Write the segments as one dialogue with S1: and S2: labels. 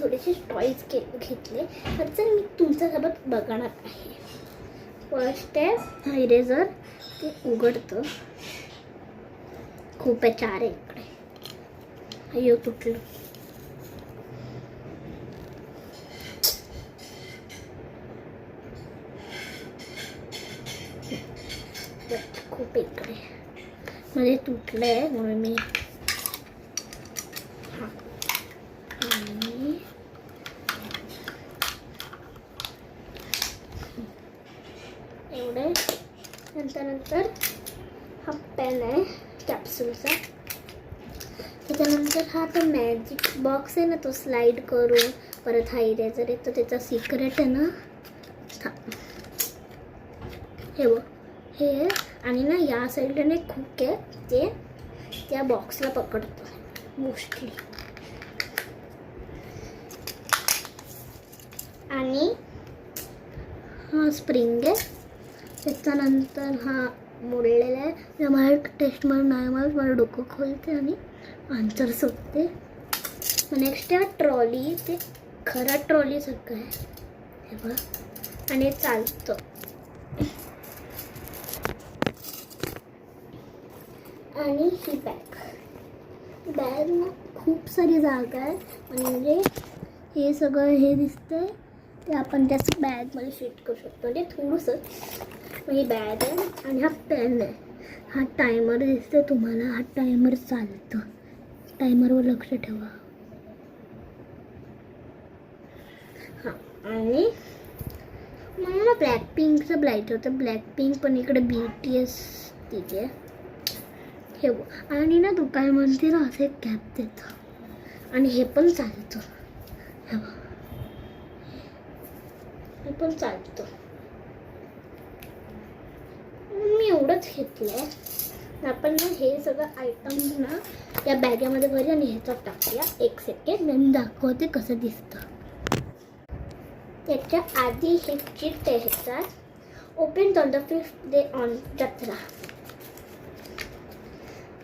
S1: थोडेसे टॉईज घेतले तर मी तुमच्यासोबत बघणार आहे. फर्स्ट आहे इरेझर. ते उघडतं. खूप आहे, 4 आहे इकडे. अय्यो तुटलं. खूप इकडे मध्ये तुटलं आहे म्हणून मी एवढे. नंतर हा पेन आहे कॅप्सूलचा. त्याच्यानंतर हा तो मॅजिक बॉक्स आहे ना, तो स्लाइड करून परत हा इरेझर आहे. तर त्याचा सिक्रेट आहे ना, हे बघ हे. आणि ना या साईडला एक हुक आहे, ते त्या बॉक्सला पकडतो मोस्टली. आणि हा स्प्रिंग आहे. त्याच्यानंतर हा मोडलेला आहे. मला टेस्टमध्ये नाही मला डोकं खोलते आणि आन्सर शोधते. नेक्स्ट आहे ट्रॉली. ते खरा ट्रॉलीसारखं आहे हे बघ, आणि चालतं. आणि ही बॅग ना खूप सारी जागा आहे. म्हणजे हे सगळं हे दिसतंय ते आपण त्या बॅगमध्ये फिट करू शकतो. म्हणजे थोडंसं ही बॅग आहे. आणि हा पेन आहे. हा टायमर दिसतोय तुम्हाला. हा टायमर चालतं. टायमरवर लक्ष ठेवा. हां. आणि मला ब्लॅक पिंकचं ब्लाईट होतं. ब्लॅक पिंक पण इकडे BTS तिथे हे बघ. आणि ना दुकानामध्ये ना असं एक कॅप देतं आणि हे पण चालतं. हे बघ, हे पण चालतं. मी एवढंच घेतलंय. आपण ना हे सगळं आयटम्स ना या बॅगेमध्ये भरूया आणि ह्याच्यात टाकूया. 1 सेकंड मी दाखवते कसं दिसतं. त्याच्या आधी हे चिट आहे ह्याच्यात. Open on the 5th day on जत्रा.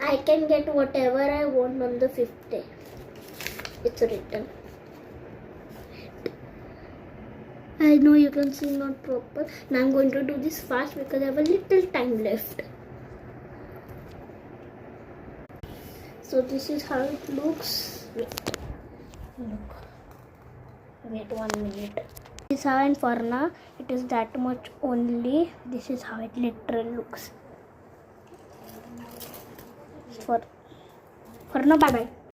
S1: I can get whatever I want on the 5th day. It's written. I know you can see not proper. Now I'm going to do this fast because I have a little time left. So this is how it looks. Look. Wait 1 minute. This is how, and for now it is that much only. This is how it literally looks. For now, bye bye.